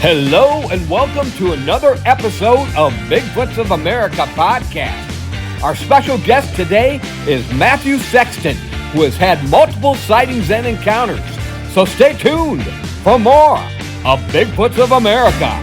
Hello and welcome to another episode of Bigfoots of America podcast. Our special guest today is Matthew Sexton, who has had multiple sightings and encounters. So stay tuned for more of Bigfoots of America.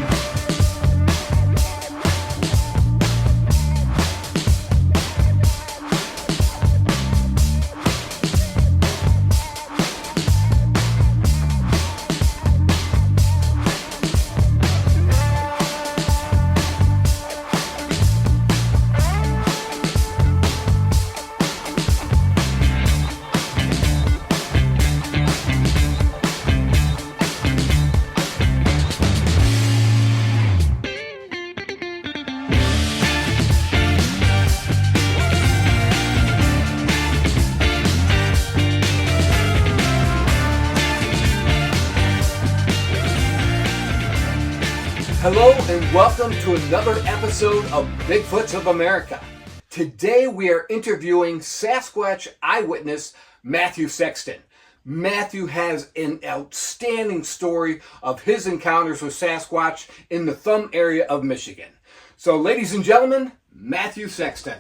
Hello and welcome to another episode of Bigfoots of America. Today we are interviewing Sasquatch eyewitness Matthew Sexton. Matthew has an outstanding story of his encounters with Sasquatch in the Thumb area of Michigan. So ladies and gentlemen, Matthew Sexton.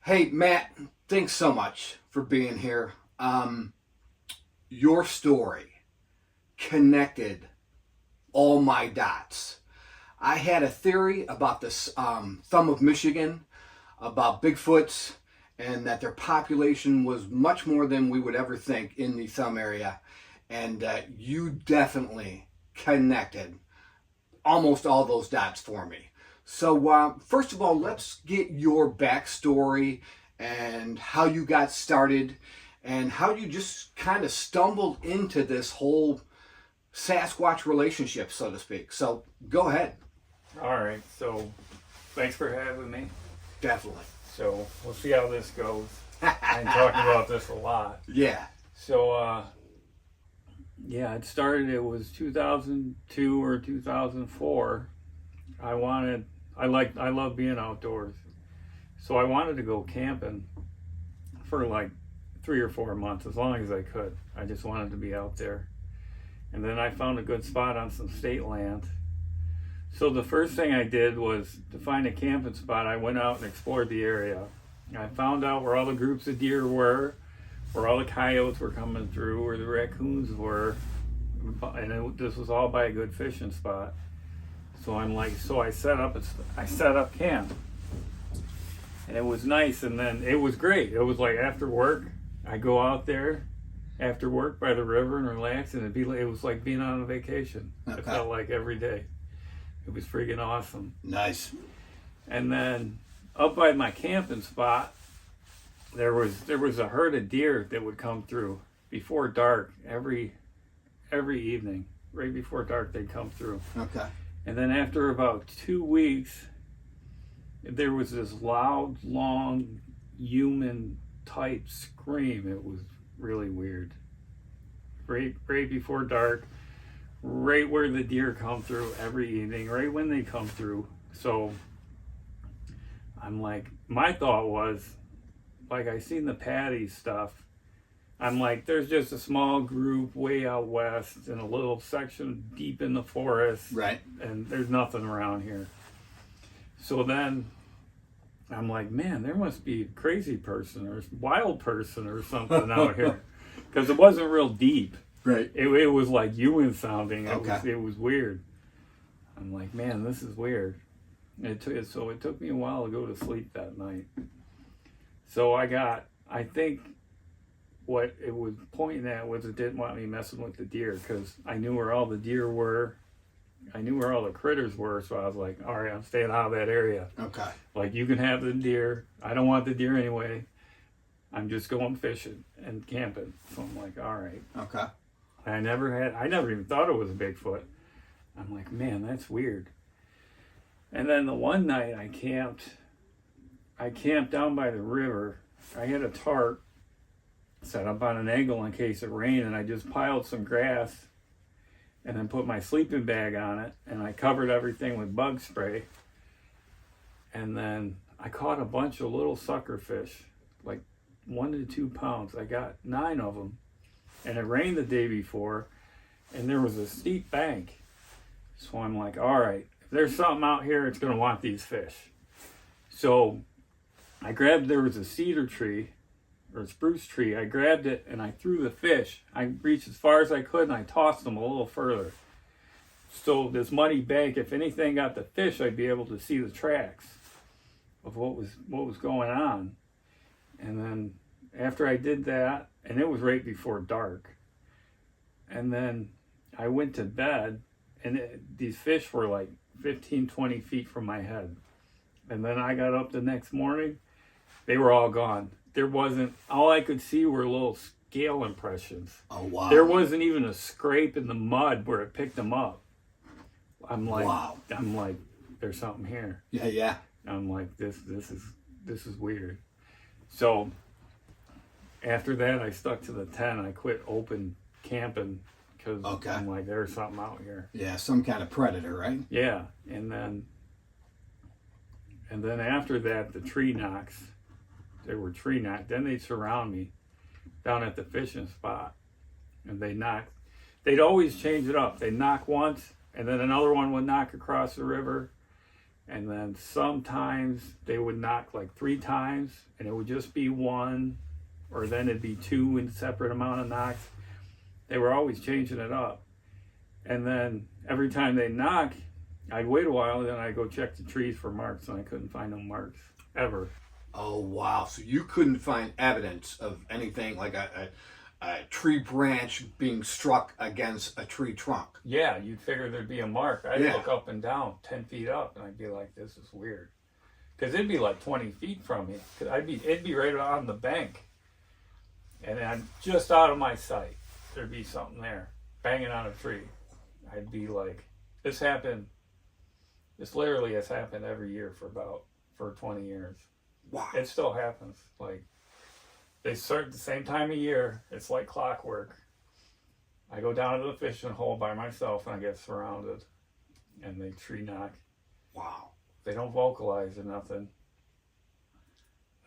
Hey Matt, thanks so much for being here. Your story connected all my dots. I had a theory about this Thumb of Michigan, about Bigfoots, and that their population was much more than we would ever think in the Thumb area. And you definitely connected almost all those dots for me. So first of all, let's get your backstory and how you got started and how you just kind of stumbled into this whole Sasquatch relationship, so to speak. So go ahead. All right, so thanks for having me. Definitely. So we'll see how this goes. I'm talking about this a lot. Yeah. So, it started, it was 2002 or 2004. I love being outdoors. So I wanted to go camping for like 3 or 4 months, as long as I could. I just wanted to be out there. And then I found a good spot on some state land. So the first thing I did was to find a camping spot. I went out and explored the area. I found out where all the groups of deer were, where all the coyotes were coming through, where the raccoons were, and this was all by a good fishing spot. So I set up camp, and it was nice. And then it was great. It was like after work, I go out there after work by the river and relax, and it was like being on a vacation. Okay. It felt like every day. It was freaking awesome. Nice. And then up by my camping spot, there was a herd of deer that would come through before dark every evening. Right before dark, they'd come through. Okay. And then after about 2 weeks, there was this loud, long, human type scream. It was really weird. Right before dark. Right where the deer come through every evening, right when they come through. So I'm like, my thought was, like, I seen the Patty stuff. I'm like, there's just a small group way out west in a little section deep in the forest. Right. And there's nothing around here. So then I'm like, man, there must be a crazy person or wild person or something out here. Because it wasn't real deep. Right. It was like Ewan sounding. Okay. It was weird. I'm like, man, this is weird. It took me a while to go to sleep that night. So I think what it was pointing at was it didn't want me messing with the deer, because I knew where all the deer were. I knew where all the critters were, so I was like, all right, I'm staying out of that area. Okay. Like, you can have the deer. I don't want the deer anyway. I'm just going fishing and camping. So I'm like, all right. Okay. I never even thought it was a Bigfoot. I'm like, man, that's weird. And then the one night I camped down by the river. I had a tarp set up on an angle in case it rained, and I just piled some grass and then put my sleeping bag on it, and I covered everything with bug spray. And then I caught a bunch of little sucker fish, like 1 to 2 pounds. I got 9 of them. And it rained the day before, and there was a steep bank. So I'm like, all right, if there's something out here, it's going to want these fish. So I grabbed, there was a cedar tree or a spruce tree. I grabbed it and I threw the fish. I reached as far as I could and I tossed them a little further. So this muddy bank, if anything got the fish, I'd be able to see the tracks of what was going on. And then after I did that, and it was right before dark, and then I went to bed, and these fish were like 15, 20 feet from my head. And then I got up the next morning, they were all gone. There wasn't, all I could see were little scale impressions. Oh, wow. There wasn't even a scrape in the mud where it picked them up. I'm like, wow. I'm like, there's something here. Yeah, yeah. I'm like, this is weird. So after that, I stuck to the tent. I quit open camping because I'm like, there's something out here. Yeah, some kind of predator, right? Yeah, and then after that, the tree knocks. They were tree knocked. Then they'd surround me down at the fishing spot, and they knock. They'd always change it up. They'd knock once, and then another one would knock across the river, and then sometimes they would knock like 3 times, and it would just be one, or then it'd be 2 in separate amount of knocks. They were always changing it up. And then every time they knock, I'd wait a while, and then I'd go check the trees for marks, and I couldn't find no marks, ever. Oh, wow. So you couldn't find evidence of anything like a tree branch being struck against a tree trunk? Yeah, you'd figure there'd be a mark. I'd look up and down, 10 feet up, and I'd be like, this is weird. Because it'd be like 20 feet from me. It'd be right on the bank. And I'm just out of my sight. There'd be something there, banging on a tree. I'd be like, this literally has happened every year for 20 years. Wow. It still happens. Like, they start at the same time of year. It's like clockwork. I go down to the fishing hole by myself and I get surrounded. And they tree knock. Wow. They don't vocalize or nothing.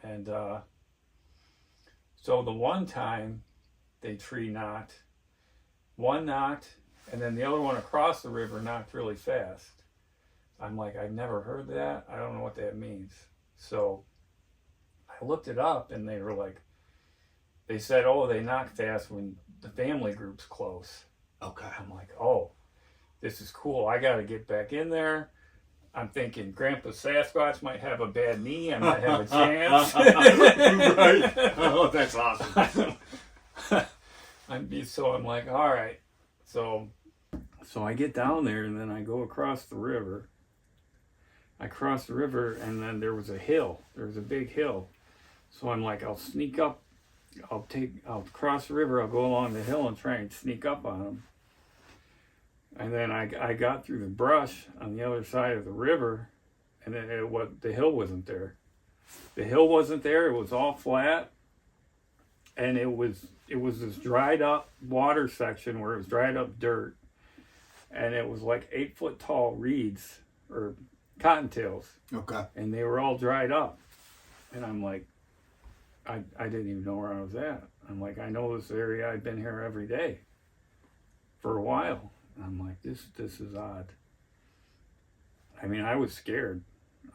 And so the one time they tree knocked, one knocked, and then the other one across the river knocked really fast. I'm like, I've never heard that. I don't know what that means. So I looked it up and they were like, they said, oh, they knock fast when the family group's close. Okay. I'm like, oh, this is cool. I got to get back in there. I'm thinking Grandpa Sasquatch might have a bad knee. I might have a chance. Right. Oh, that's awesome. I'm like, all right. So I get down there and then I go across the river. I cross the river and then there was a hill. There was a big hill. So I'm like, I'll sneak up. I'll cross the river. I'll go along the hill and try and sneak up on them. And then I got through the brush on the other side of the river, and then the hill wasn't there. The hill wasn't there. It was all flat, and it was this dried up water section where it was dried up dirt, and it was like 8-foot tall reeds or cottontails. Okay. And they were all dried up, and I'm like, I didn't even know where I was at. I'm like, I know this area. I've been here every day for a while. I'm like, this is odd. I mean, I was scared.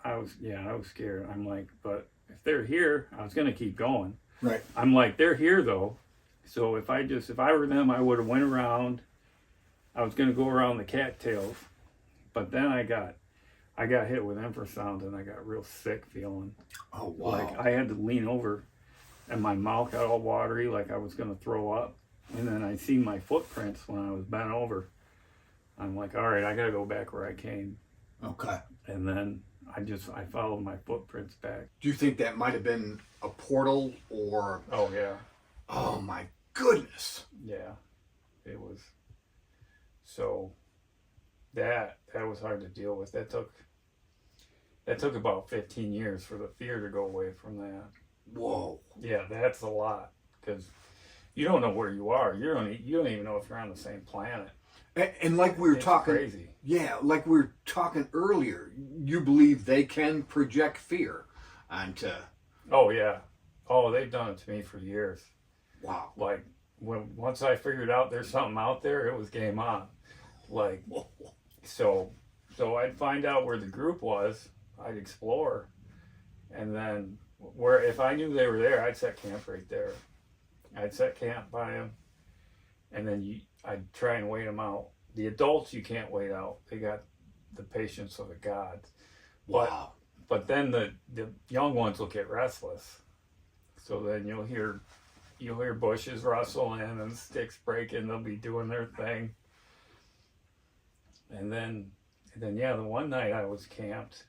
I was scared. I'm like, but if they're here, I was gonna keep going. Right. I'm like, they're here though. So if I were them, I would have went around. I was gonna go around the cattails, but then I got hit with infrasound and I got real sick feeling. Oh wow. Like I had to lean over, and my mouth got all watery, like I was gonna throw up. And then I seen my footprints when I was bent over. I'm like, all right, I gotta go back where I came. Okay. And then I followed my footprints back. Do you think that might have been a portal or? Oh yeah. Oh my goodness. Yeah, it was. So that was hard to deal with. That took about 15 years for the fear to go away from that. Whoa. Yeah, that's a lot because you don't know where you are. You don't even know if you're on the same planet. And like we were talking, crazy. Yeah, like we were talking earlier, you believe they can project fear onto. Oh yeah, oh they've done it to me for years. Wow. Like once I figured out there's something out there, it was game on. Like So I'd find out where the group was. I'd explore, and then where if I knew they were there, I'd set camp right there. I'd set camp by them, and then I'd try and wait them out. The adults you can't wait out. They got the patience of a god. Wow. But then the young ones will get restless. So then you'll hear bushes rustling and sticks breaking. They'll be doing their thing. And then yeah, the one night I was camped.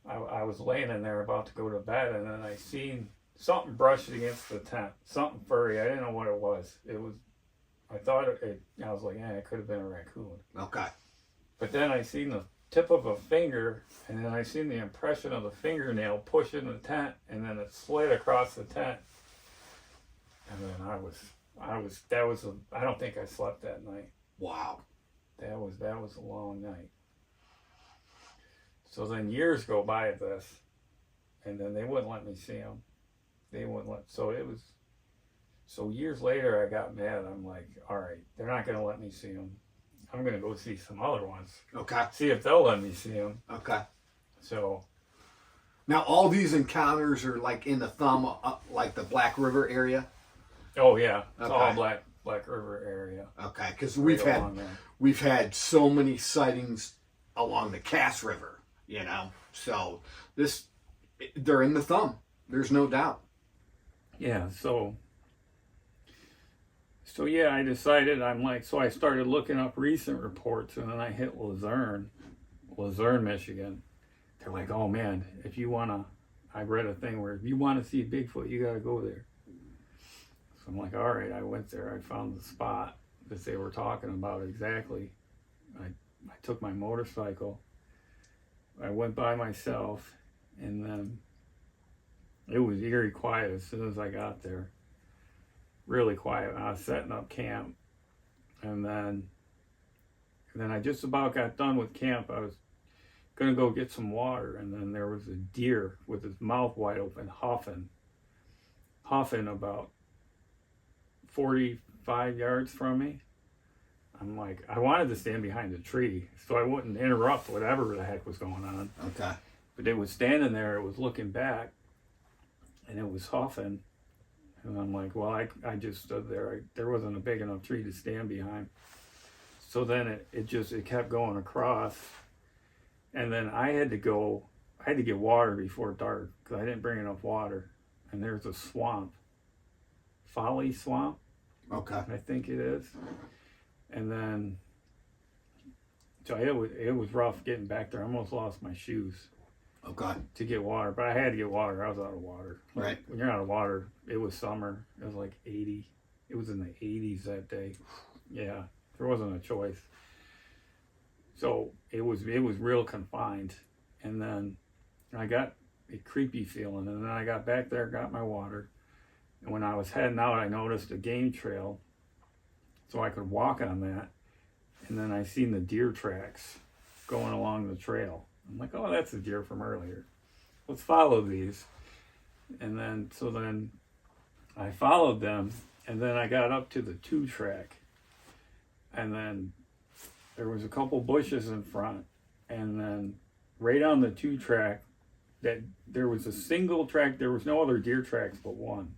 I was laying in there about to go to bed, and then I seen something brushed against the tent. Something furry. I didn't know what it was. I thought I was like, it could have been a raccoon. Okay. But then I seen the tip of a finger, and then I seen the impression of the fingernail pushing the tent, and then it slid across the tent. And then I don't think I slept that night. Wow. That was a long night. So then years go by at this, and then they wouldn't let me see them. So years later I got mad. I'm like, all right, they're not going to let me see them. I'm going to go see some other ones. Okay. See if they'll let me see them. Okay. So. Now all these encounters are like in the thumb, like the Black River area? Oh yeah. It's okay. all Black River area. Okay, because we've had so many sightings along the Cass River, So they're in the thumb. There's no doubt. Yeah, so yeah, I decided so I started looking up recent reports, and then I hit Luzerne, Michigan. They're like, oh man, I read a thing where if you want to see Bigfoot, you got to go there. So I'm like, all right, I went there. I found the spot that they were talking about exactly. I took my motorcycle. I went by myself, and then it was eerie quiet as soon as I got there. Really quiet. I was setting up camp, and then I just about got done with camp. I was gonna go get some water, and then there was a deer with his mouth wide open, huffing about 45 yards from me. I'm like, I wanted to stand behind a tree so I wouldn't interrupt whatever the heck was going on. Okay. But it was standing there, it was looking back, and it was huffing. And I'm like, well, I just stood there. There wasn't a big enough tree to stand behind. So then it kept going across. And then I had to get water before dark because I didn't bring enough water. And there's a swamp. Folly Swamp. Okay. I think it is. And then, so it was rough getting back there. I almost lost my shoes. Okay. To get water, but I had to get water. I was out of water. Right. When you're out of water, it was summer. It was like 80. It was in the 80s that day. Yeah, there wasn't a choice. So it was real confined. And then I got a creepy feeling. And then I got back there, got my water. And when I was heading out, I noticed a game trail. So I could walk on that. And then I seen the deer tracks going along the trail. I'm like, oh, that's a deer from earlier. Let's follow these. And then I followed them, and then I got up to the 2-track. And then there was a couple bushes in front, and then right on the 2-track, that there was a single track. There was no other deer tracks but one.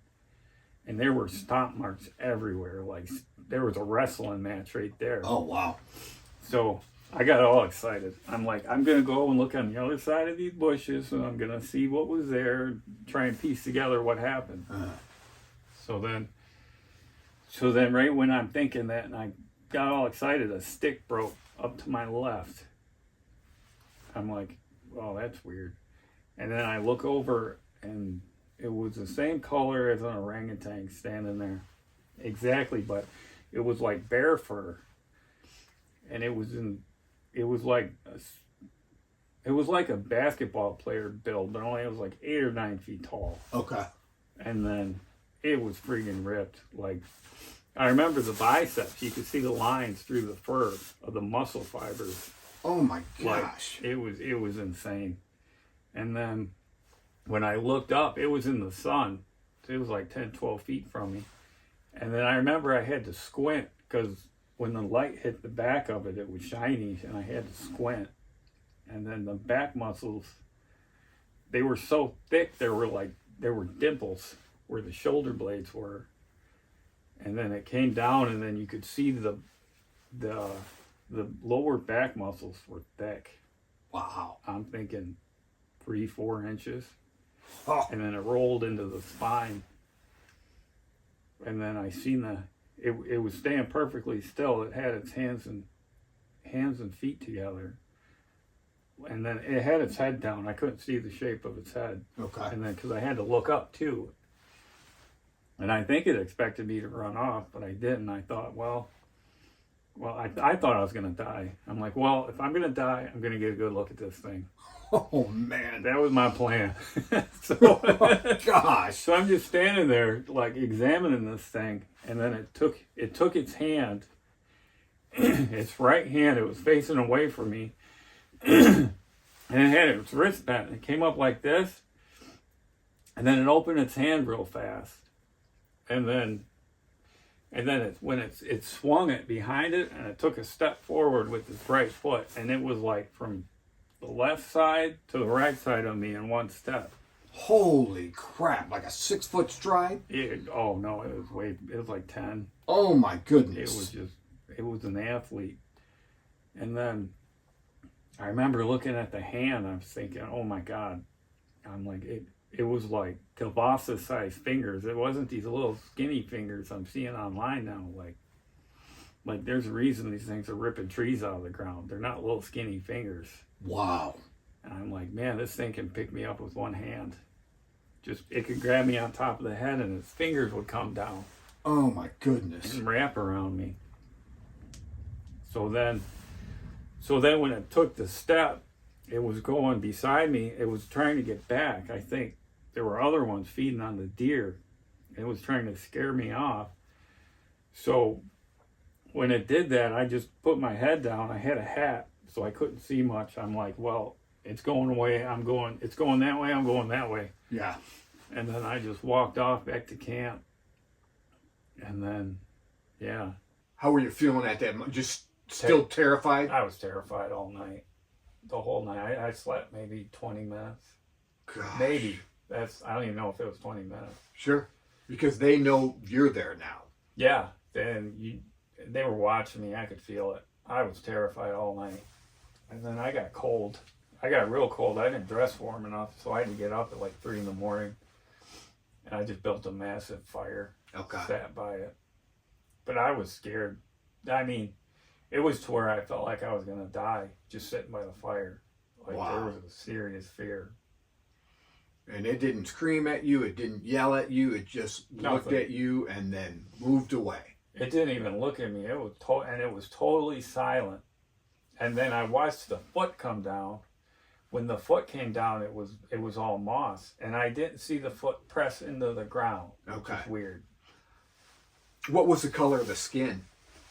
And there were stomp marks everywhere. Like there was a wrestling match right there. Oh, wow. So I got all excited. I'm like, I'm going to go and look on the other side of these bushes, and I'm going to see what was there, try and piece together what happened. So then right when I'm thinking that, and I got all excited, a stick broke up to my left. I'm like, oh, that's weird. And then I look over, and it was the same color as an orangutan standing there. Exactly, but it was like bear fur. And it was like a basketball player build, but only it was like 8 or 9 feet tall. Okay. And then it was freaking ripped. Like I remember the biceps, you could see the lines through the fur of the muscle fibers. Oh my gosh. Like, it was insane. And then when I looked up, it was in the sun. It was like 10, 12 feet from me. And then I remember I had to squint because when the light hit the back of it, it was shiny, and I had to squint. And then the back muscles, they were so thick, there were dimples where the shoulder blades were. And then it came down, and then you could see the lower back muscles were thick. Wow. I'm thinking 3-4 inches. Oh. And then it rolled into the spine. And then I seen it was staying perfectly still. It had its hands and feet together. And then it had its head down. I couldn't see the shape of its head. Okay. And then, because I had to look up too. And I think it expected me to run off, but I didn't. I thought, I thought I was going to die. I'm like, well, if I'm going to die, I'm going to get a good look at this thing. Oh, man. That was my plan. So, gosh. So I'm just standing there, like, examining this thing. And then it took its hand, its right hand, it was facing away from me. And it had its wrist bent. It came up like this. And then it opened its hand real fast. And then it swung it behind it, and it took a step forward with its right foot, and it was like from the left side to the right side of me in one step. Holy crap! Like a 6-foot stride? Oh no, it was like 10. Oh my goodness! It was an athlete. And then I remember looking at the hand. I was thinking, oh my God! I'm like It was like Kavasa-sized fingers. It wasn't these little skinny fingers I'm seeing online now. Like there's a reason these things are ripping trees out of the ground. They're not little skinny fingers. Wow. And I'm like, man, this thing can pick me up with one hand. It could grab me on top of the head, and its fingers would come down. Oh my goodness. And wrap around me. So then when it took the step, it was going beside me. It was trying to get back. I think there were other ones feeding on the deer. It was trying to scare me off. So when it did that, I just put my head down. I had a hat, so I couldn't see much. I'm like, well, it's going away. It's going that way. I'm going that way. Yeah. And then I just walked off back to camp. And then, yeah. How were you feeling at that moment? Just still terrified? I was terrified all night. The whole night. I slept maybe 20 minutes. Gosh. Maybe. I don't even know if it was 20 minutes. Sure. Because they know you're there now. Yeah. They were watching me. I could feel it. I was terrified all night. And then I got cold. I got real cold. I didn't dress warm enough, so I had to get up at like 3 a.m. And I just built a massive fire. Okay. Sat by it. But I was scared. I mean, it was to where I felt like I was going to die just sitting by the fire. Like, wow. There was a serious fear. And it didn't scream at you. It didn't yell at you. It just looked at you and then moved away. It didn't even look at me. It was it was totally silent. And then I watched the foot come down. When the foot came down, it was all moss, and I didn't see the foot press into the ground. Okay. Which is weird. What was the color of the skin?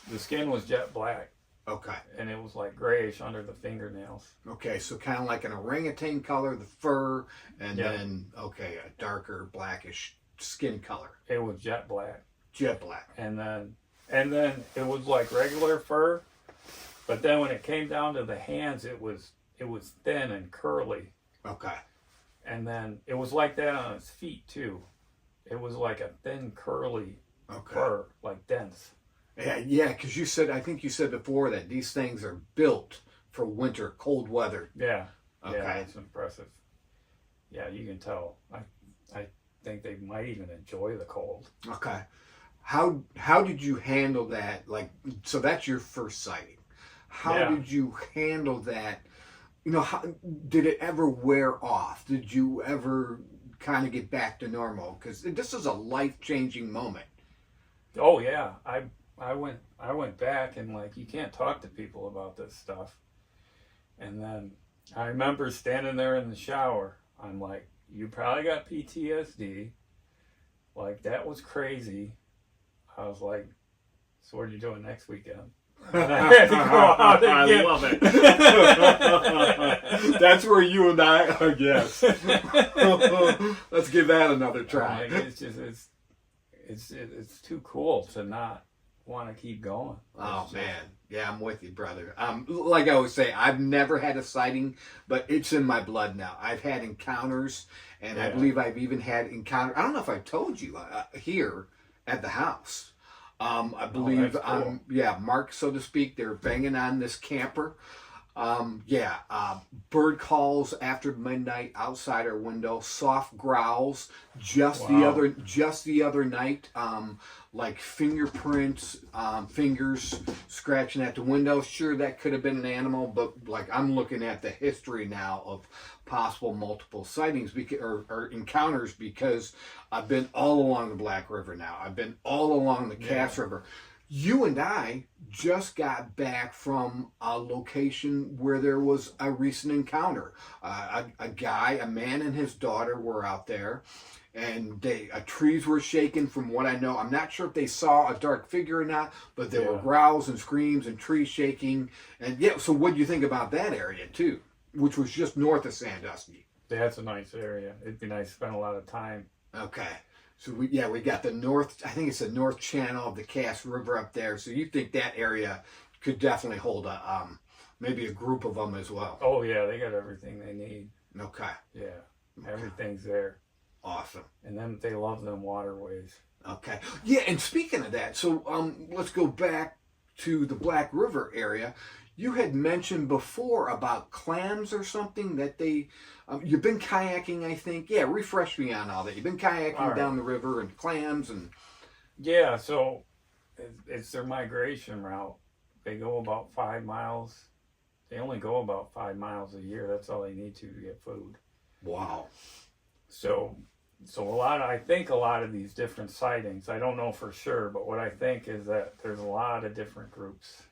The skin was jet black. Okay. And it was like grayish under the fingernails. Okay, so kind of like an orangutan color, the fur, and then, okay, a darker blackish skin color. It was jet black. Jet black. And then it was like regular fur, but then when it came down to the hands, it was thin and curly. Okay. And then it was like that on its feet too. It was like a thin curly fur, like dense. Yeah, because I think you said before that these things are built for winter, cold weather. Yeah. Okay. Yeah, it's impressive. Yeah, you can tell. I think they might even enjoy the cold. Okay. How did you handle that? Like, so that's your first sighting. How did you handle that? You know, did it ever wear off? Did you ever kind of get back to normal? Because this is a life-changing moment. Oh yeah, I went back, and like, you can't talk to people about this stuff. And then I remember standing there in the shower. I'm like, you probably got PTSD. Like, that was crazy. I was like, so what are you doing next weekend? And I had to go out again. I love it. That's where you and I are, yes. Let's give that another try. Like, it's too cool to not want to keep going. Oh man, yeah, I'm with you, brother. Like I always say, I've never had a sighting, but it's in my blood now. I've had encounters, and I Yeah. believe I've even had encounters. I don't know if I told you here at the house. I believe, that's cool. yeah, Mark, so to speak, they're banging on this camper. Yeah, bird calls after midnight outside our window, soft growls. Wow. Just the other night, like fingerprints, fingers scratching at the window. Sure, that could have been an animal, but like I'm looking at the history now of possible multiple sightings or encounters because I've been all along the Black River now. I've been all along the Cass River. You and I just got back from a location where there was a recent encounter. A man and his daughter were out there, and trees were shaking. From what I know, I'm not sure if they saw a dark figure or not, but there were growls and screams and trees shaking. And yeah, so what do you think about that area too, which was just north of Sandusky? That's a nice area. It'd be nice to spend a lot of time. Okay. So we got the north. I think it's the north channel of the Cass River up there. So you think that area could definitely hold a maybe a group of them as well? Oh yeah, they got everything they need. Okay. Yeah, everything's there. Awesome. And then they love them waterways. Okay. Yeah, and speaking of that, so let's go back to the Black River area. You had mentioned before about clams or something that they. You've been kayaking, I think. Yeah, refresh me on all that. You've been kayaking down the river and clams and. Yeah, so it's their migration route. They go about 5 miles. They only go about 5 miles a year. That's all they need to get food. Wow. So I think a lot of these different sightings, I don't know for sure, but what I think is that there's a lot of different groups.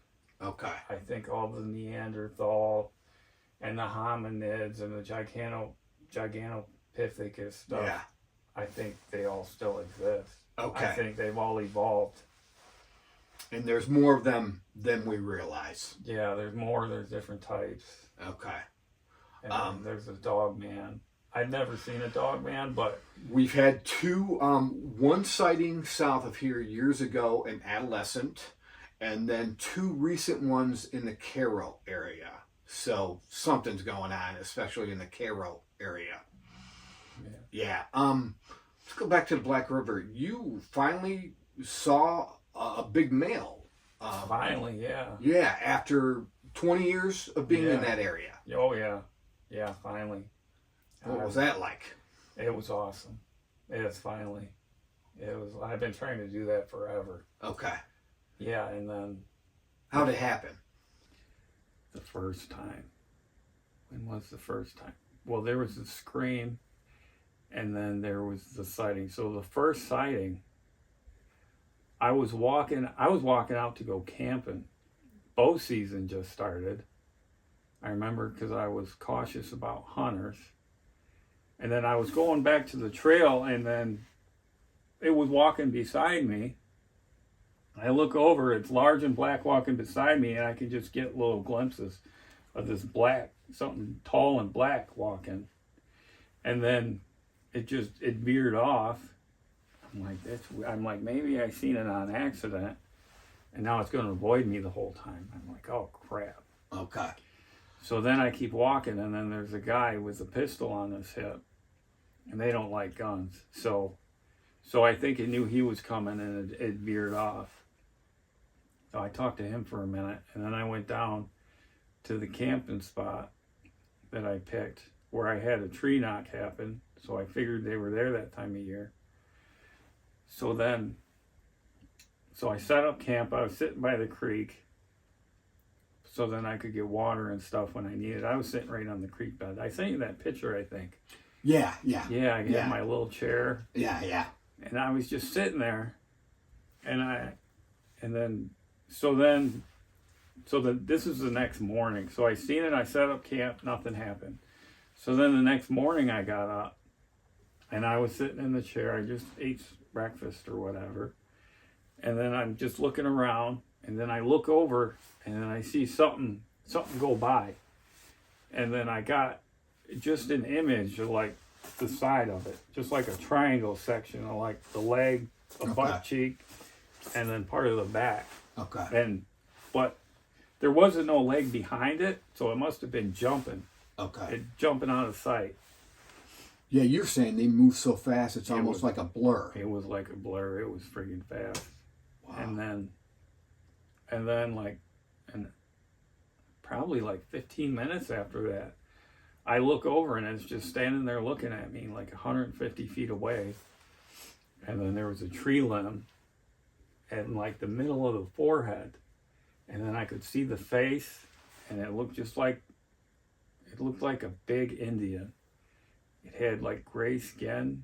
Okay. I think all the Neanderthal and the hominids and the Gigantopithecus stuff. Yeah. I think they all still exist. Okay. I think they've all evolved. And there's more of them than we realize. Yeah, there's more. There's different types. Okay. And there's a dog man. I've never seen a dog man, but we've had two, one sighting south of here years ago, an adolescent, and then two recent ones in the Cairo area. So something's going on, especially in the Cairo area. Yeah. Let's go back to the Black River. You finally saw a big male. Finally, yeah. Yeah, after 20 years of being in that area. Oh, yeah. Yeah, finally. What was that like? It was awesome. It's finally. It was. I've been trying to do that forever. Okay. Yeah, and then. How'd it happen? The first time. When was the first time? Well, there was the scream, and then there was the sighting. So the first sighting, I was walking out to go camping. Bow season just started. I remember because I was cautious about hunters. And then I was going back to the trail, and then it was walking beside me. I look over, it's large and black walking beside me, and I can just get little glimpses of this black, something tall and black walking. And then it veered off. I'm like, maybe I seen it on accident, and now it's going to avoid me the whole time. I'm like, oh crap. Okay. So then I keep walking, and then there's a guy with a pistol on his hip, and they don't like guns. So I think it knew he was coming, and it veered off. So I talked to him for a minute, and then I went down to the camping spot that I picked, where I had a tree knock happen. So I figured they were there that time of year. So I set up camp. I was sitting by the creek, so then I could get water and stuff when I needed. I was sitting right on the creek bed. I sent you that picture, I think. Yeah. Yeah, I had my little chair. Yeah. And I was just sitting there, this is the next morning. So I seen it, I set up camp, nothing happened. So then the next morning I got up, and I was sitting in the chair. I just ate breakfast or whatever. And then I'm just looking around, and then I look over, and then I see something go by. And then I got just an image of like the side of it, just like a triangle section of like the leg, a butt cheek, and then part of the back. Okay. But there wasn't no leg behind it, so it must have been jumping. Okay. Jumping out of sight. Yeah, you're saying they move so fast it's almost like a blur. It was like a blur. It was friggin' fast. Wow. And then probably like 15 minutes after that, I look over and it's just standing there looking at me like 150 feet away. And then there was a tree limb in like the middle of the forehead. And then I could see the face, and it looked like a big Indian. It had like gray skin,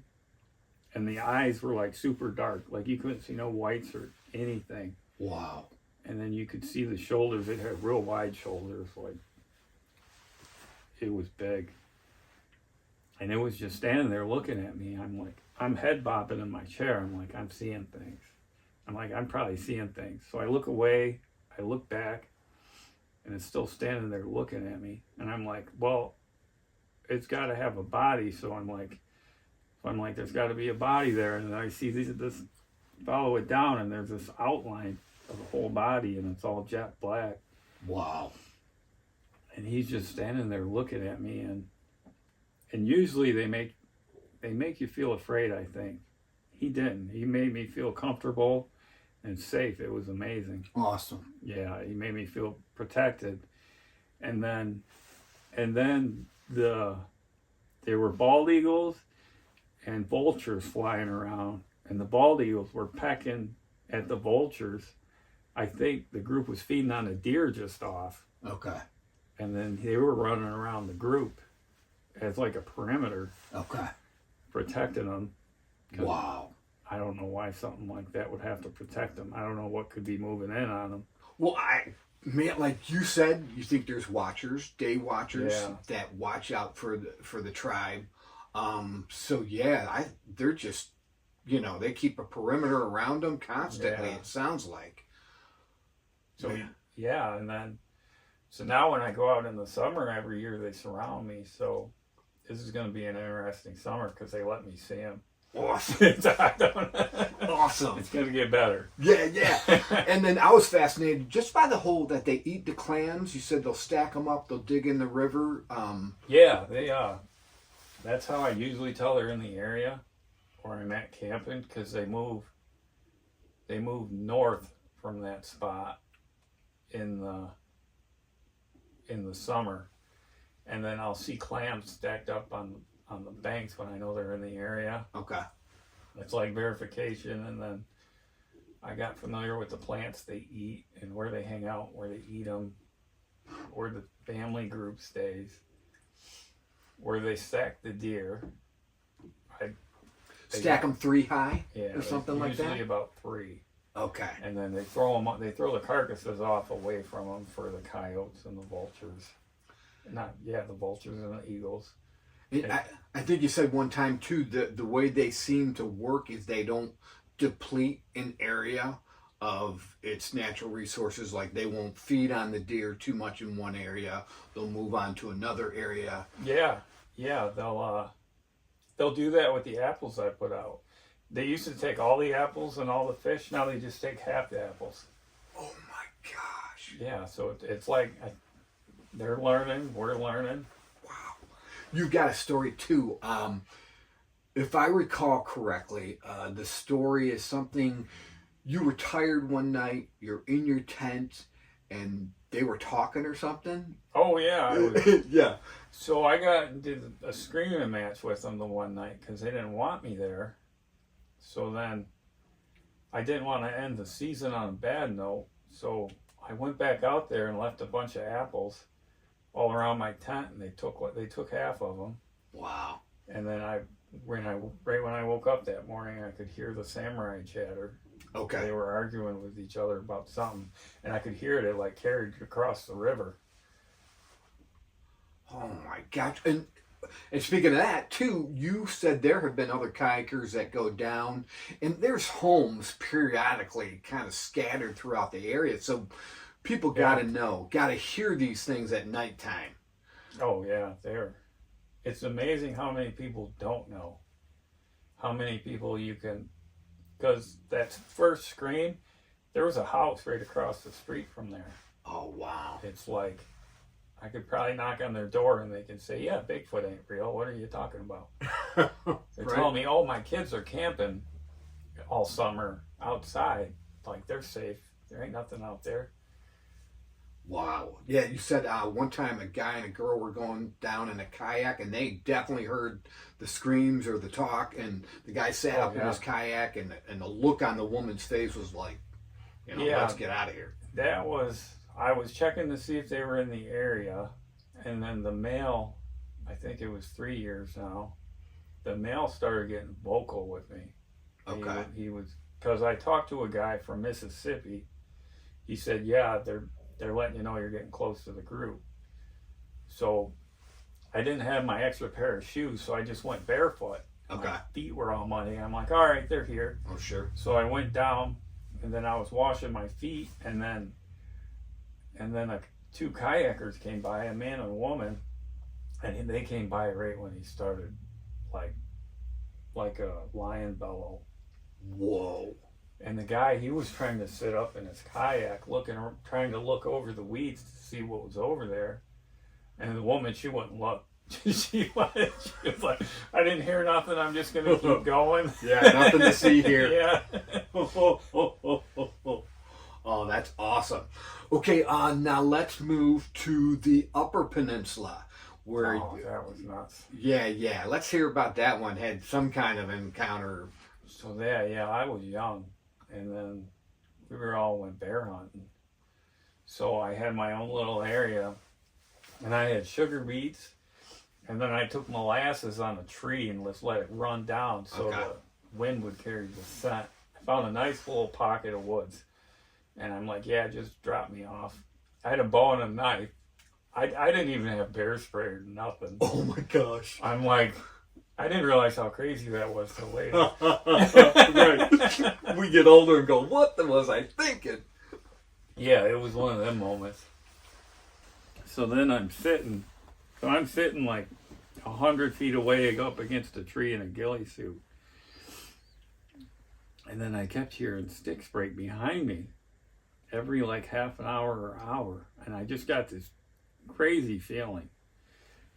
and the eyes were like super dark. Like you couldn't see no whites or anything. Wow. And then you could see the shoulders. It had real wide shoulders. Like, it was big. And it was just standing there looking at me. I'm head bobbing in my chair. I'm like, I'm seeing things. I'm probably seeing things. So I look away, I look back, and it's still standing there looking at me. And I'm like, well, it's got to have a body. So I'm like, there's got to be a body there. And then I see this, follow it down, and there's this outline of the whole body, and it's all jet black. Wow. And he's just standing there looking at me, and usually they make you feel afraid, I think. He didn't. He made me feel comfortable and safe. It was amazing. Awesome. Yeah, he made me feel protected. And then there were bald eagles and vultures flying around, and the bald eagles were pecking at the vultures. I think the group was feeding on a deer just off. Okay. And then they were running around the group as like a perimeter. Okay. Protecting them. Wow. I don't know why something like that would have to protect them. I don't know what could be moving in on them. Well, like you said, you think there's watchers, day watchers that watch out for the tribe. So yeah, they're just, they keep a perimeter around them constantly. Yeah. It sounds like. So yeah, so now when I go out in the summer every year, they surround me. So this is going to be an interesting summer because they let me see them. Awesome. Awesome. It's going to get better. Yeah. And then I was fascinated just by the whole that they eat the clams. You said they'll stack them up, they'll dig in the river. Yeah, that's how I usually tell they're in the area or I'm at camping, because they move north from that spot in the summer, and then I'll see clams stacked up on the banks when I know they're in the area. Okay. It's like verification. And then I got familiar with the plants they eat and where they hang out, where they eat them, where the family group stays, where they stack the deer. Stack them 3 high, yeah, or something like that. Usually about 3. Okay. And then they throw the carcasses off away from them for the coyotes and the vultures. The vultures and the eagles. I think you said one time too, the way they seem to work is they don't deplete an area of its natural resources. Like they won't feed on the deer too much in one area. They'll move on to another area. Yeah, they'll do that with the apples I put out. They used to take all the apples and all the fish. Now they just take half the apples. Oh my gosh. Yeah, so it's like they're learning, we're learning. Wow. You got a story too. If I recall correctly, the story is something, you were tired one night, you're in your tent, and they were talking or something? Oh, yeah. Yeah. So I did a screaming match with them the one night because they didn't want me there. So then I didn't want to end the season on a bad note. So I went back out there and left a bunch of apples all around my tent, and they took half of them. Wow. And then right when I woke up that morning, I could hear the samurai chatter. Okay. They were arguing with each other about something, and I could hear it. It like carried across the river. Oh my gosh. And speaking of that too, you said there have been other kayakers that go down, and there's homes periodically kind of scattered throughout the area. So people got to hear these things at nighttime. Oh yeah, it's amazing how many people don't know. How many people you can, because that first scream, There was a house right across the street from there. Oh, wow. It's like, I could probably knock on their door and they can say, yeah, Bigfoot ain't real. What are you talking about? They're Right. telling me, oh, my kids are camping all summer outside. Like, they're safe. There ain't nothing out there. Wow. Yeah, you said one time a guy and a girl were going down in a kayak, and they definitely heard the screams or the talk, and the guy sat up in his kayak, and the look on the woman's face was like, let's get out of here. I was checking to see if they were in the area, and then the male, I think it was 3 years now, the male started getting vocal with me. Okay. He was, because I talked to a guy from Mississippi. He said, yeah, they're letting you know you're getting close to the group. So I didn't have my extra pair of shoes, so I just went barefoot. Okay. My feet were all muddy. I'm like, all right, they're here. Oh, sure. So I went down, and then I was washing my feet, and then two kayakers came by, a man and a woman, and they came by right when he started, like a lion bellow. Whoa. And the guy, he was trying to sit up in his kayak, trying to look over the weeds to see what was over there. And the woman, she wouldn't look. she was like, I didn't hear nothing. I'm just going to keep going. Yeah, nothing to see here. Yeah. Oh, that's awesome. Okay, now let's move to the Upper Peninsula. Where that was nuts. Yeah. Let's hear about that one. Had some kind of encounter. So I was young, and then we went bear hunting. So I had my own little area, and I had sugar beets, and then I took molasses on a tree and just let it run down so the wind would carry the scent. I found a nice little pocket of woods, and I'm like, yeah, just drop me off. I had a bow and a knife. I didn't even have bear spray or nothing. Oh my gosh. I'm like, I didn't realize how crazy that was till later. Right. We get older and go, what was I thinking? Yeah, it was one of them moments. So then I'm sitting like 100 feet away up against a tree in a ghillie suit. And then I kept hearing sticks break behind me every like half an hour or hour. And I just got this crazy feeling,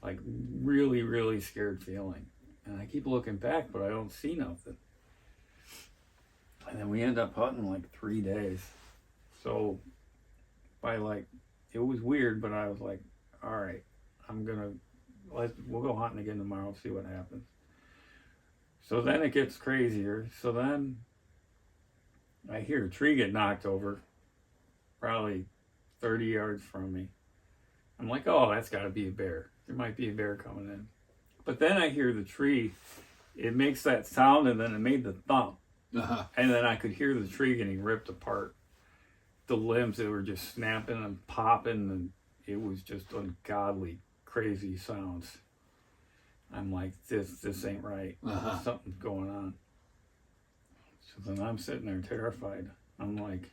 like really, really scared feeling. And I keep looking back, but I don't see nothing. And then we end up hunting like 3 days. So it was weird, but I was like, all right, we'll go hunting again tomorrow, see what happens. So then it gets crazier. So then I hear a tree get knocked over, probably 30 yards from me. I'm like, oh, that's got to be a bear. There might be a bear coming in. But then I hear the tree, it makes that sound, and then it made the thump. Uh-huh. And then I could hear the tree getting ripped apart. The limbs, they were just snapping and popping, and it was just ungodly, crazy sounds. I'm like, this ain't right. Uh-huh. Something's going on. So then I'm sitting there terrified. I'm like,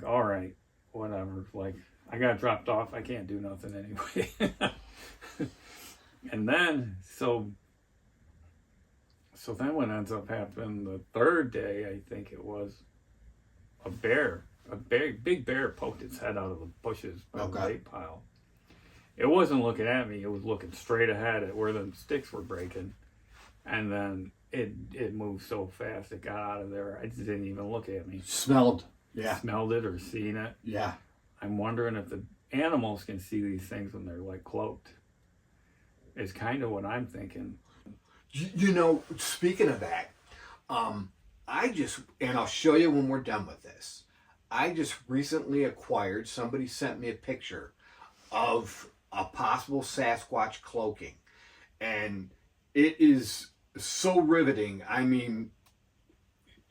all right, whatever. Like, I got dropped off. I can't do nothing anyway. And then, so then what ends up happening the third day, I think it was, a big bear poked its head out of the bushes by the bait pile. It wasn't looking at me. It was looking straight ahead at where the sticks were breaking. And then it moved so fast, it got out of there. It didn't even look at me. Smelled. Yeah. Smelled it or seen it. Yeah. I'm wondering if the animals can see these things when they're like cloaked. Is kind of what I'm thinking. Speaking of that, and I'll show you when we're done with this. I just recently acquired, somebody sent me a picture of a possible Sasquatch cloaking. And it is so riveting. I mean,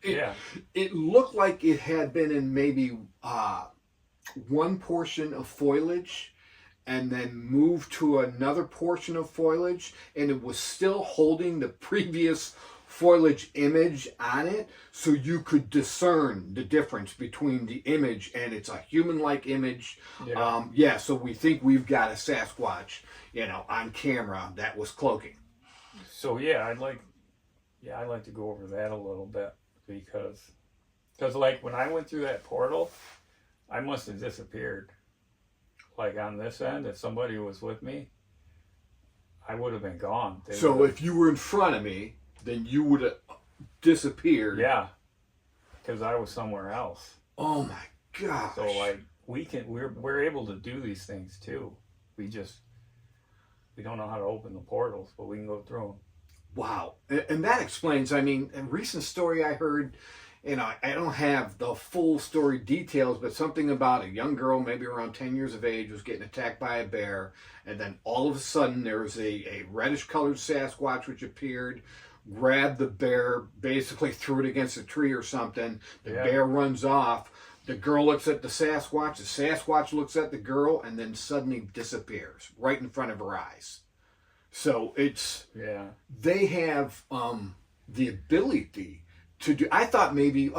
it looked like it had been in maybe one portion of foliage and then moved to another portion of foliage, and it was still holding the previous foliage image on it, so you could discern the difference between the image, and it's a human-like image. So we think we've got a Sasquatch, on camera that was cloaking. So I'd like to go over that a little bit, because Because, like, when I went through that portal, I must have disappeared. Like, on this end, if somebody was with me, I would have been gone. So if you were in front of me, then you would have disappeared. Yeah, because I was somewhere else. Oh my gosh. So, like, we're able to do these things too. We don't know how to open the portals, but we can go through them. Wow. And that explains, I mean, a recent story I heard, I don't have the full story details, but something about a young girl, maybe around 10 years of age, was getting attacked by a bear. And then all of a sudden there was a reddish colored Sasquatch which appeared, grabbed the bear, basically threw it against a tree or something. The bear runs off. The girl looks at the Sasquatch looks at the girl, and then suddenly disappears right in front of her eyes. So they have the ability to do. I thought maybe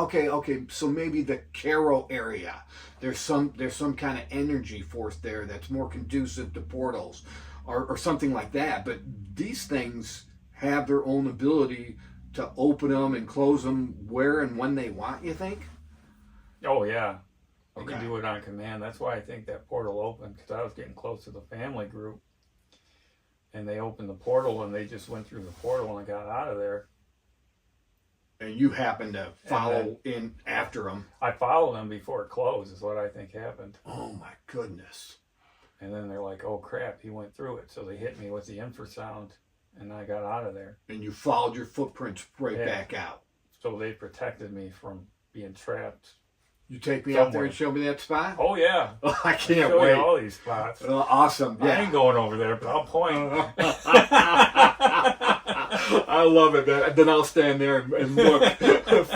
so maybe the Caro area, there's some kind of energy force there that's more conducive to portals, or something like that. But these things have their own ability to open them and close them where and when they want. You think? Oh yeah, they can do it on command. That's why I think that portal opened, because I was getting close to the family group, and they opened the portal, and they just went through the portal and got out of there. And you happened to follow in after them. I followed them before it closed, is what I think happened. Oh my goodness. And then they're like, oh crap, he went through it. So they hit me with the infrasound, and I got out of there. And you followed your footprints back out. So they protected me from being trapped. You take me out there and show me that spot? Oh yeah. Oh, I can't show wait. You all these spots. Awesome. Yeah. I ain't going over there, but I'll point. I love it, man. Then I'll stand there and look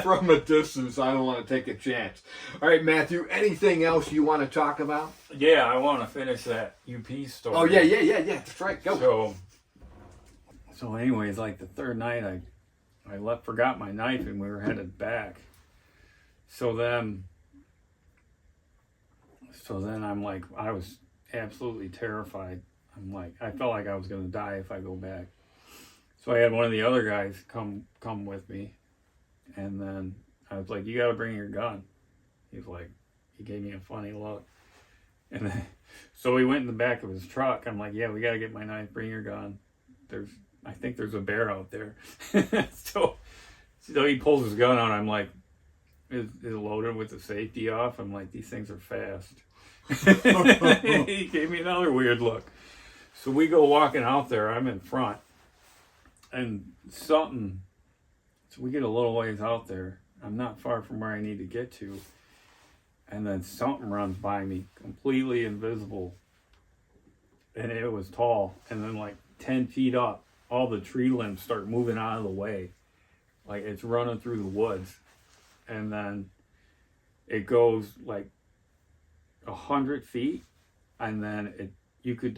from a distance. I don't want to take a chance. All right, Matthew, anything else you want to talk about? Yeah, I want to finish that UP story. Oh, yeah. That's right. Go. So anyways, like the third night, I forgot my knife, and we were headed back. So then I'm like, I was absolutely terrified. I'm like, I felt like I was going to die if I go back. So I had one of the other guys come with me, and then I was like, you got to bring your gun. He's like, he gave me a funny look. And then, so he went in the back of his truck. I'm like, yeah, we got to get my knife, bring your gun. I think there's a bear out there. so he pulls his gun out. I'm like, is loaded with the safety off? I'm like, these things are fast. He gave me another weird look. So we go walking out there. I'm in front. And so we get a little ways out there. I'm not far from where I need to get to. And then something runs by me, completely invisible. And it was tall. And then like 10 feet up, all the tree limbs start moving out of the way. Like it's running through the woods. And then it goes like 100 feet. And then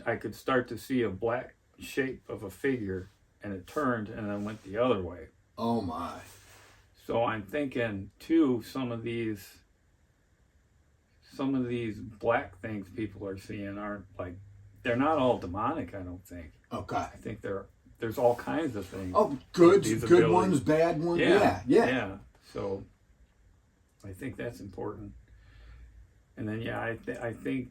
I could start to see a black shape of a figure. And it turned and then went the other way. Oh my. So I'm thinking too, some of these black things people are seeing aren't like, they're not all demonic, I don't think. Okay. I think there's all kinds of things. Oh, good ones, bad ones. Yeah. So I think that's important. And then I think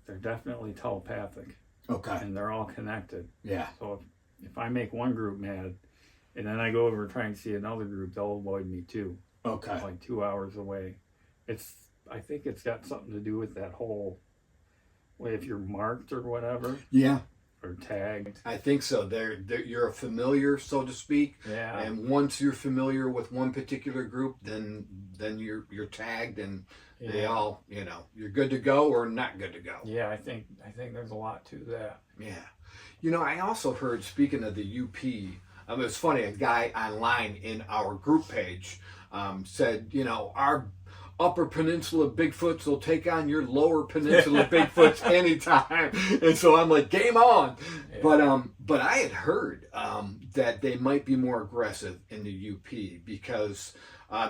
they're definitely telepathic. Okay. And they're all connected. Yeah. So if I make one group mad, and then I go over and try and see another group, they'll avoid me too. Okay. Like 2 hours away. I think it's got something to do with that whole way, if you're marked or whatever. Yeah. Or tagged. I think so. You're a familiar, so to speak. Yeah. And once you're familiar with one particular group, then you're tagged, and they all, you're good to go or not good to go. Yeah, I think there's a lot to that. Yeah. I also heard, speaking of the UP, it was funny, a guy online in our group page said, our Upper Peninsula Bigfoots will take on your Lower Peninsula Bigfoots anytime. And so I'm like, game on. Yeah. But I had heard that they might be more aggressive in the UP because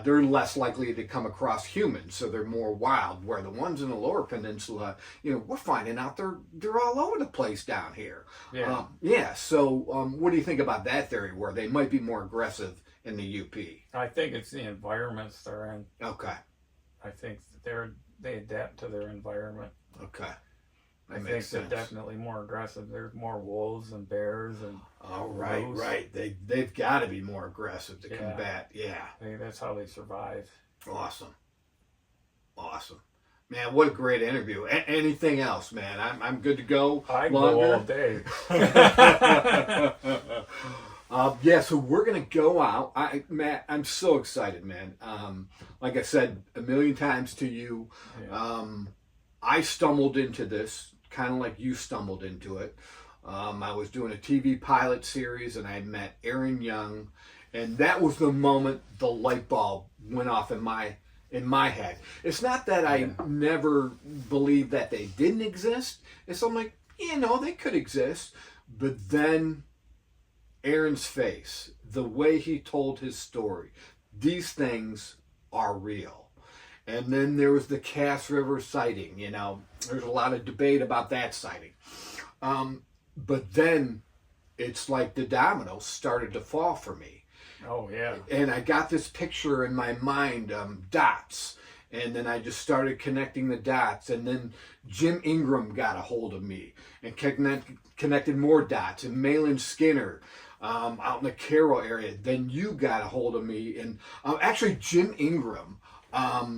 they're less likely to come across humans, so they're more wild. Where the ones in the Lower Peninsula, we're finding out they're all over the place down here. Yeah. So what do you think about that theory, where they might be more aggressive in the UP? I think it's the environments they're in. Okay. I think they adapt to their environment. Okay. I think they're definitely more aggressive. There's more wolves and bears and. Oh, right, moose. right. They've got to be more aggressive to combat. Yeah. That's how they survive. Awesome. Man, what a great interview. Anything else, man? I'm good to go. I go all day. Yeah, so we're gonna go out. Matt, I'm so excited, man. Like I said a million times to you, I stumbled into this kind of like you stumbled into it. I was doing a TV pilot series, and I met Aaron Young, and that was the moment the light bulb went off in my head. It's not that I never believed that they didn't exist. It's I'm like, they could exist, but then Aaron's face, the way he told his story, these things are real. And then there was the Cass River sighting. There's a lot of debate about that sighting. But then it's like the dominoes started to fall for me. Oh, yeah. And I got this picture in my mind, dots. And then I just started connecting the dots. And then Jim Ingram got a hold of me and connected more dots. And Malin Skinner out in the Carroll area. Then you got a hold of me. And actually, Jim Ingram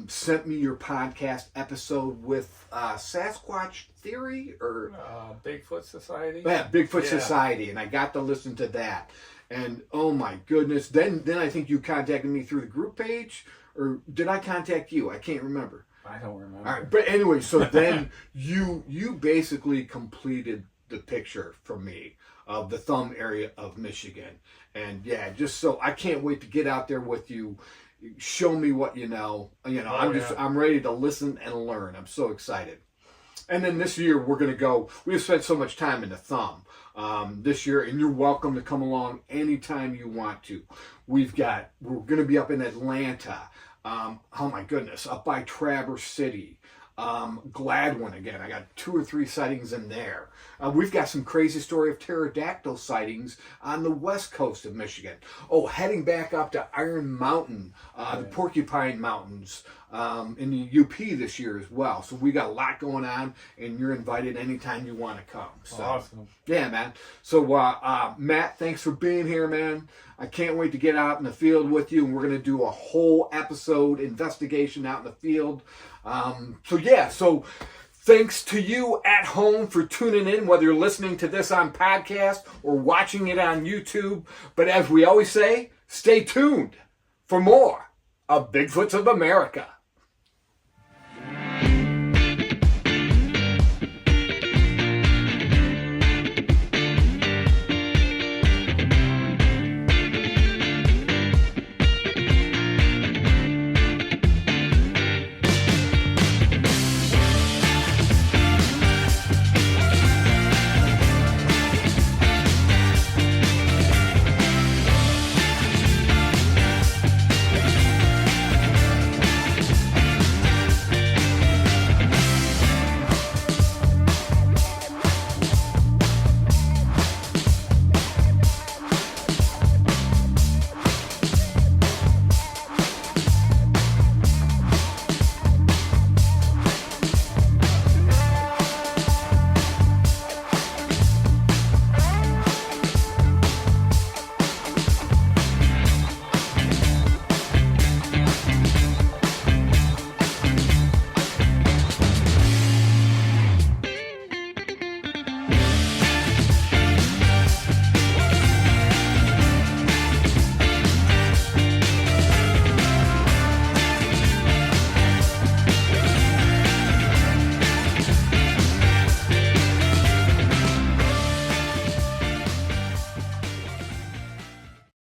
sent me your podcast episode with Sasquatch Theory or Bigfoot Society. Yeah, Bigfoot Society, and I got to listen to that. And oh my goodness, then I think you contacted me through the group page, or did I contact you? I can't remember. I don't remember. All right, but anyway, so then you basically completed the picture for me of the thumb area of Michigan, and just so I can't wait to get out there with you. Show me what you know. I'm ready to listen and learn. I'm so excited. And then this year we're gonna go. We've spent so much time in the thumb this year, and you're welcome to come along anytime you want to. We're gonna be up in Atlanta. Oh my goodness, up by Traverse City. Gladwin again. I got 2 or 3 sightings in there. We've got some crazy story of pterodactyl sightings on the west coast of Michigan. Oh, heading back up to Iron Mountain, the Porcupine Mountains in the UP this year as well. So we got a lot going on, and you're invited anytime you want to come. So, awesome. Yeah, man. So Matt, thanks for being here, man. I can't wait to get out in the field with you, and we're going to do a whole episode investigation out in the field. So thanks to you at home for tuning in, whether you're listening to this on podcast or watching it on YouTube. But as we always say, stay tuned for more of Bigfoots of America.